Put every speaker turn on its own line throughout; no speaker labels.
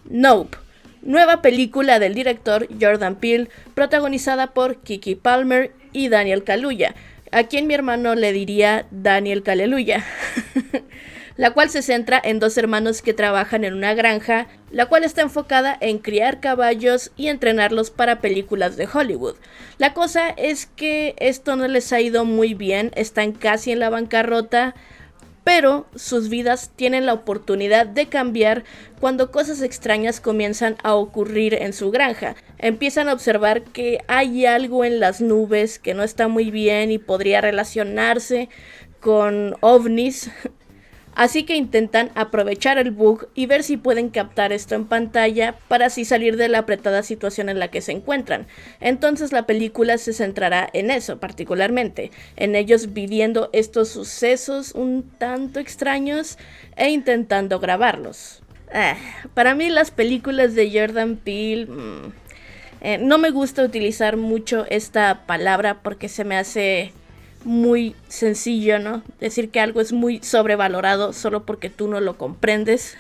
Nope, nueva película del director Jordan Peele, protagonizada por Keke Palmer y Daniel Kaluuya, a quien mi hermano le diría Daniel Kaleluya, la cual se centra en dos hermanos que trabajan en una granja, la cual está enfocada en criar caballos y entrenarlos para películas de Hollywood. La cosa es que esto no les ha ido muy bien, están casi en la bancarrota, pero sus vidas tienen la oportunidad de cambiar cuando cosas extrañas comienzan a ocurrir en su granja. Empiezan a observar que hay algo en las nubes que no está muy bien y podría relacionarse con ovnis. Así que intentan aprovechar el bug y ver si pueden captar esto en pantalla para así salir de la apretada situación en la que se encuentran. Entonces la película se centrará en eso particularmente, en ellos viviendo estos sucesos un tanto extraños e intentando grabarlos. Para mí las películas de Jordan Peele... no me gusta utilizar mucho esta palabra porque se me hace muy sencillo, ¿no? Decir que algo es muy sobrevalorado solo porque tú no lo comprendes.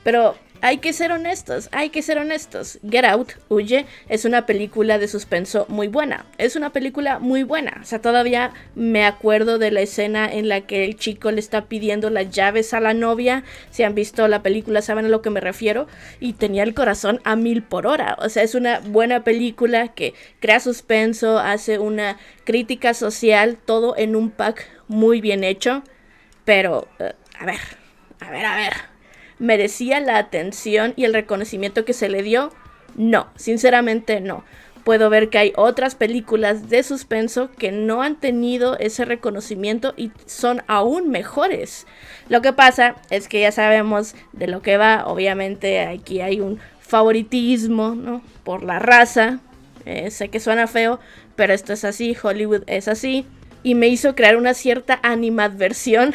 Pero hay que ser honestos, hay que ser honestos. Get Out, Huye, es una película de suspenso muy buena. Es una película muy buena. O sea, todavía me acuerdo de la escena en la que el chico le está pidiendo las llaves a la novia. Si han visto la película saben a lo que me refiero. Y tenía el corazón a 1000 por hora. O sea, es una buena película que crea suspenso, hace una crítica social, todo en un pack muy bien hecho. Pero, a ver. ¿Merecía la atención y el reconocimiento que se le dio? No, sinceramente no. Puedo ver que hay otras películas de suspenso que no han tenido ese reconocimiento y son aún mejores. Lo que pasa es que ya sabemos de lo que va. Obviamente aquí hay un favoritismo, ¿no? Por la raza. Sé que suena feo, pero esto es así, Hollywood es así. Y me hizo crear una cierta animadversión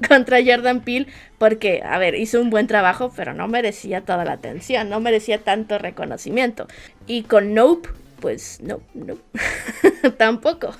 contra Jordan Peele porque, a ver, hizo un buen trabajo, pero no merecía toda la atención, no merecía tanto reconocimiento. Y con Nope, pues no, tampoco.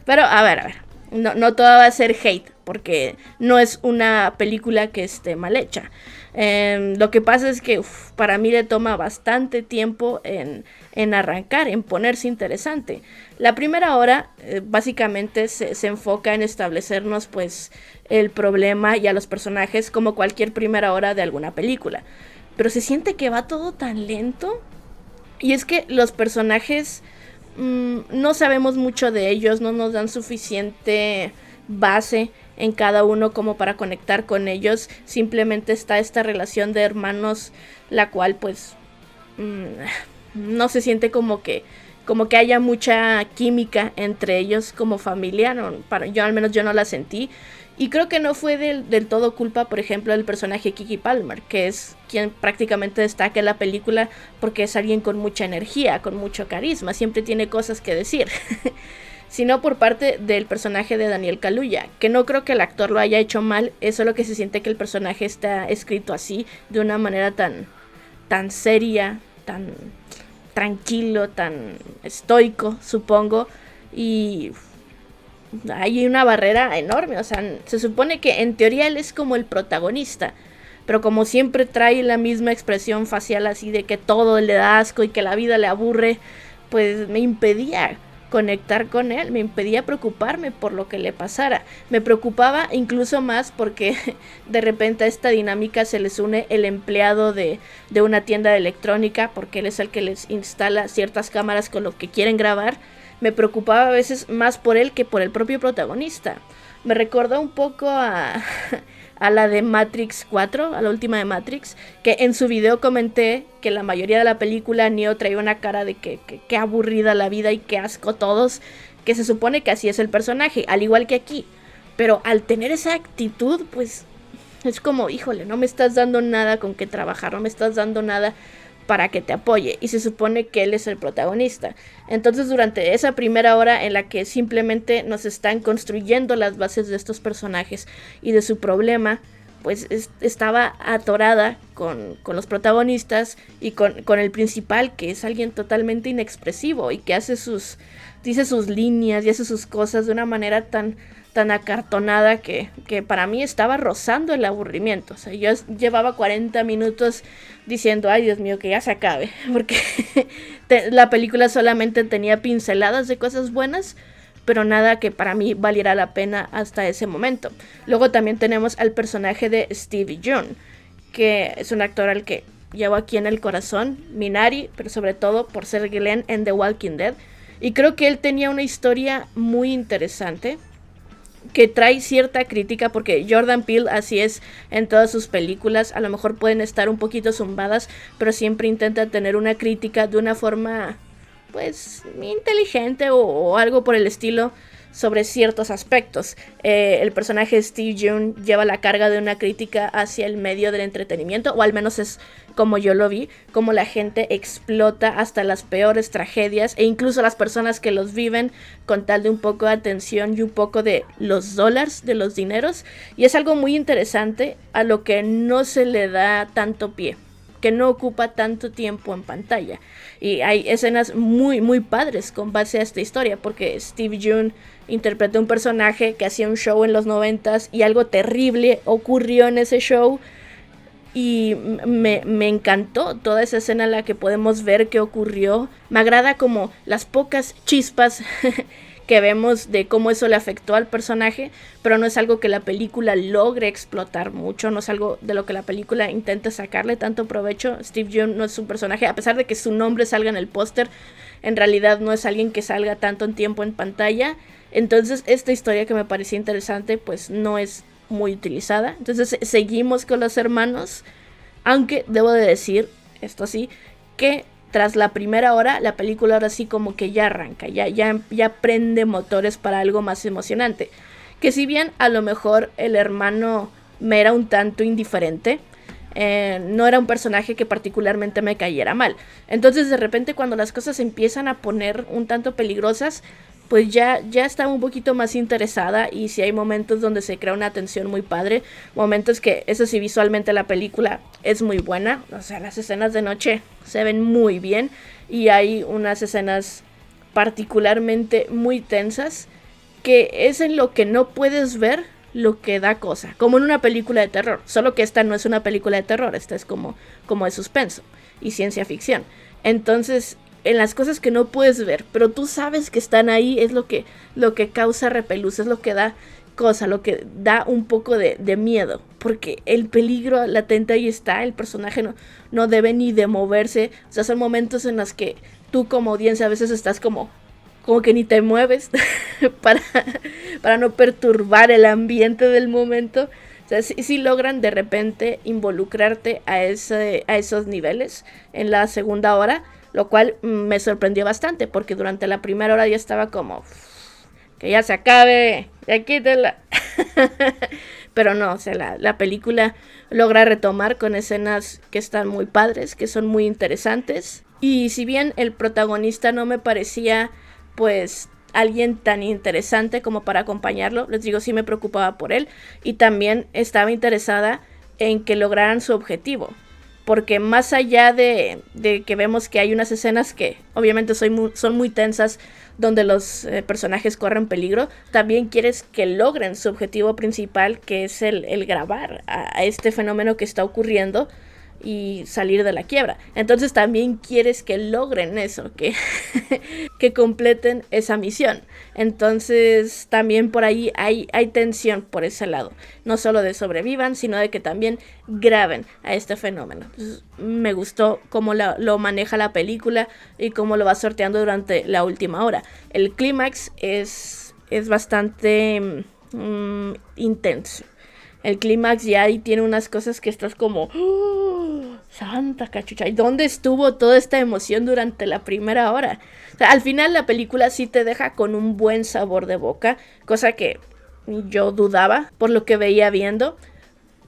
Pero, a ver, no todo va a ser hate, porque no es una película que esté mal hecha. Lo que pasa es que para mí le toma bastante tiempo en arrancar, en ponerse interesante. La primera hora básicamente se enfoca en establecernos pues el problema y a los personajes como cualquier primera hora de alguna película. Pero se siente que va todo tan lento. Y es que los personajes no sabemos mucho de ellos, no nos dan suficiente base en cada uno como para conectar con ellos. Simplemente está esta relación de hermanos, la cual pues no se siente como que haya mucha química entre ellos como familia. No, yo al menos yo no la sentí. Y creo que no fue del todo culpa, por ejemplo, del personaje Keke Palmer, que es quien prácticamente destaca en la película porque es alguien con mucha energía, con mucho carisma, siempre tiene cosas que decir. Sino por parte del personaje de Daniel Kaluuya, que no creo que el actor lo haya hecho mal, es solo que se siente que el personaje está escrito así, de una manera tan seria, tan tranquilo, tan estoico, supongo, y hay una barrera enorme. O sea, se supone que en teoría él es como el protagonista, pero como siempre trae la misma expresión facial así de que todo le da asco y que la vida le aburre, pues me impedía conectar con él, me impedía preocuparme por lo que le pasara. Me preocupaba incluso más porque de repente a esta dinámica se les une el empleado de una tienda de electrónica, porque él es el que les instala ciertas cámaras con lo que quieren grabar. Me preocupaba a veces más por él que por el propio protagonista. Me recordó un poco a la de Matrix 4, a la última de Matrix, que en su video comenté que la mayoría de la película Neo traía una cara de que aburrida la vida y que asco todos, que se supone que así es el personaje, al igual que aquí. Pero al tener esa actitud, pues es como, híjole, no me estás dando nada con que trabajar, no me estás dando nada para que te apoye, y se supone que él es el protagonista. Entonces durante esa primera hora en la que simplemente nos están construyendo las bases de estos personajes y de su problema, pues estaba atorada con los protagonistas y con el principal, que es alguien totalmente inexpresivo y que dice sus líneas y hace sus cosas de una manera tan acartonada que para mí estaba rozando el aburrimiento. O sea, yo llevaba 40 minutos diciendo, ay Dios mío, que ya se acabe, porque la película solamente tenía pinceladas de cosas buenas, pero nada que para mí valiera la pena hasta ese momento. Luego también tenemos al personaje de Steve Yeun, que es un actor al que llevo aquí en el corazón, Minari, pero sobre todo por ser Glenn en The Walking Dead. Y creo que él tenía una historia muy interesante, que trae cierta crítica, porque Jordan Peele así es en todas sus películas. A lo mejor pueden estar un poquito zumbadas, pero siempre intenta tener una crítica de una forma pues inteligente o algo por el estilo sobre ciertos aspectos. El personaje de Steve Yeun lleva la carga de una crítica hacia el medio del entretenimiento, o al menos es como yo lo vi, como la gente explota hasta las peores tragedias e incluso las personas que los viven con tal de un poco de atención y un poco de los dólares, de los dineros, y es algo muy interesante a lo que no se le da tanto pie, que no ocupa tanto tiempo en pantalla. Y hay escenas muy padres con base a esta historia, porque Steve Yeun interpretó un personaje que hacía un show en los 90s y algo terrible ocurrió en ese show. Y me encantó toda esa escena en la que podemos ver qué ocurrió. Me agrada como las pocas chispas que vemos de cómo eso le afectó al personaje, pero no es algo que la película logre explotar mucho, no es algo de lo que la película intenta sacarle tanto provecho. Steve Yeun no es un personaje, a pesar de que su nombre salga en el póster, en realidad no es alguien que salga tanto en tiempo en pantalla. Entonces esta historia, que me parecía interesante, pues no es muy utilizada. Entonces seguimos con los hermanos, aunque debo de decir, esto sí, que tras la primera hora, la película ahora sí como que ya arranca, ya prende motores para algo más emocionante. Que si bien a lo mejor el hermano me era un tanto indiferente, no era un personaje que particularmente me cayera mal. Entonces de repente cuando las cosas se empiezan a poner un tanto peligrosas, pues ya estaba un poquito más interesada, y si hay momentos donde se crea una tensión muy padre, momentos que, eso sí, visualmente la película es muy buena, o sea, las escenas de noche se ven muy bien, y hay unas escenas particularmente muy tensas, que es en lo que no puedes ver lo que da cosa, como en una película de terror, solo que esta no es una película de terror, esta es como de suspenso y ciencia ficción. Entonces, en las cosas que no puedes ver, pero tú sabes que están ahí, es lo que causa repelús, es lo que da cosa, lo que da un poco de miedo, porque el peligro latente ahí está, el personaje no debe ni de moverse. O sea, son momentos en los que tú como audiencia a veces estás como que ni te mueves para no perturbar el ambiente del momento. O sea, sí logran de repente involucrarte a esos niveles en la segunda hora, lo cual me sorprendió bastante, porque durante la primera hora ya estaba como que ya se acabe, ya quítela. Pero no, o sea, la película logra retomar con escenas que están muy padres, que son muy interesantes. Y si bien el protagonista no me parecía pues alguien tan interesante como para acompañarlo, les digo, sí me preocupaba por él, y también estaba interesada en que lograran su objetivo. Porque más allá de que vemos que hay unas escenas que obviamente son muy tensas, donde los personajes corren peligro, también quieres que logren su objetivo principal, que es el grabar a este fenómeno que está ocurriendo y salir de la quiebra. Entonces también quieres que logren eso, que completen esa misión. Entonces también por ahí hay tensión por ese lado, no solo de sobrevivan, sino de que también graben a este fenómeno. Entonces, me gustó cómo lo maneja la película y cómo lo va sorteando durante la última hora. El clímax es bastante intenso. El clímax ya ahí tiene unas cosas que estás como santa cachucha, ¿y dónde estuvo toda esta emoción durante la primera hora? O sea, al final la película sí te deja con un buen sabor de boca, cosa que yo dudaba por lo que veía viendo.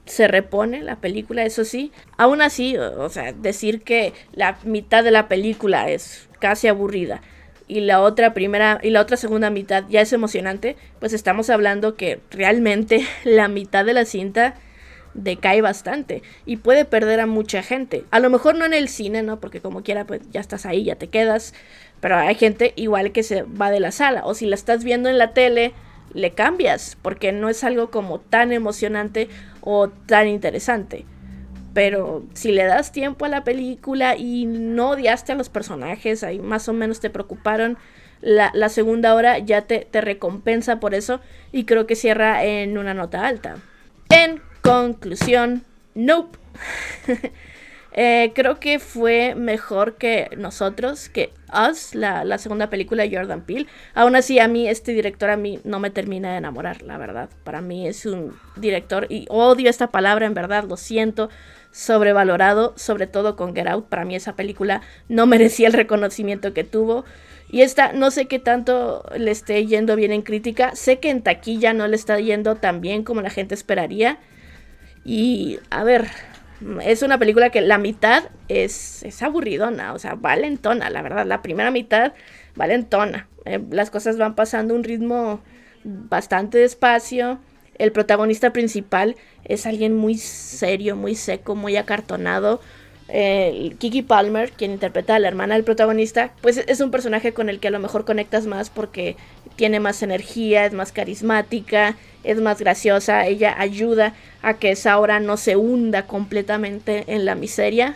Se repone la película, eso sí. Aún así, o sea, decir que la mitad de la película es casi aburrida y la otra segunda mitad ya es emocionante, pues estamos hablando que realmente la mitad de la cinta decae bastante y puede perder a mucha gente. A lo mejor no en el cine, ¿no? Porque como quiera, pues ya estás ahí, ya te quedas. Pero hay gente igual que se va de la sala. O si la estás viendo en la tele, le cambias, porque no es algo como tan emocionante o tan interesante. Pero si le das tiempo a la película y no odiaste a los personajes, ahí más o menos te preocuparon, la segunda hora ya te recompensa por eso y creo que cierra en una nota alta. En conclusión, nope. Creo que fue mejor que nosotros, que Us, la segunda película de Jordan Peele. Aún así, a mí, este director a mí no me termina de enamorar, la verdad. Para mí es un director, y odio esta palabra, en verdad, lo siento, sobrevalorado, sobre todo con Get Out. Para mí esa película no merecía el reconocimiento que tuvo. Y esta, no sé qué tanto le esté yendo bien en crítica. Sé que en taquilla no le está yendo tan bien como la gente esperaría. Y, a ver, es una película que la mitad es aburridona, o sea, valentona, la verdad. La primera mitad valentona. Las cosas van pasando a un ritmo bastante despacio. El protagonista principal es alguien muy serio, muy seco, muy acartonado. Keke Palmer, quien interpreta a la hermana del protagonista, pues es un personaje con el que a lo mejor conectas más porque tiene más energía, es más carismática, es más graciosa. Ella ayuda a que Saura no se hunda completamente en la miseria.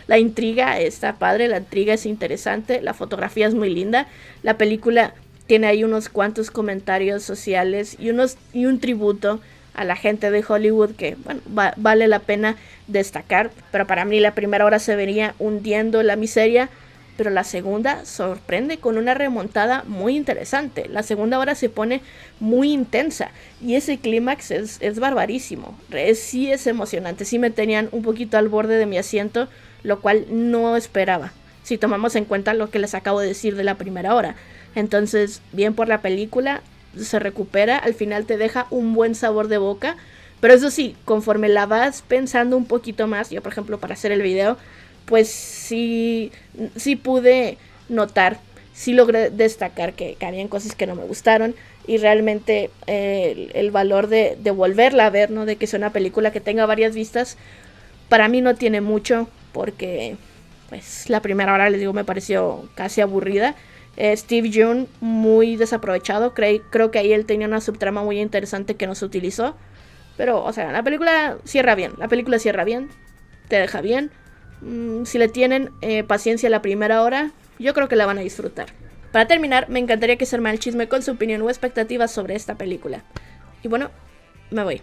La intriga está padre, la intriga es interesante, la fotografía es muy linda. La película tiene ahí unos cuantos comentarios sociales y un tributo a la gente de Hollywood que, bueno, vale la pena destacar. Pero para mí la primera hora se venía hundiendo en la miseria, pero la segunda sorprende con una remontada muy interesante. La segunda hora se pone muy intensa y ese clímax es barbarísimo. Sí es emocionante, sí me tenían un poquito al borde de mi asiento, lo cual no esperaba, si tomamos en cuenta lo que les acabo de decir de la primera hora. Entonces, bien por la película, se recupera, al final te deja un buen sabor de boca, pero eso sí, conforme la vas pensando un poquito más, yo por ejemplo para hacer el video, pues sí pude notar, sí logré destacar que habían cosas que no me gustaron y realmente el valor de volverla a ver, ¿no? De que sea una película que tenga varias vistas, para mí no tiene mucho, porque pues la primera hora, les digo, me pareció casi aburrida. Steve Yeun muy desaprovechado, creo que ahí él tenía una subtrama muy interesante que no se utilizó, pero o sea, la película cierra bien, te deja bien. Si le tienen paciencia la primera hora, yo creo que la van a disfrutar. Para terminar, me encantaría que se arme el chisme con su opinión o expectativas sobre esta película. Y bueno, me voy.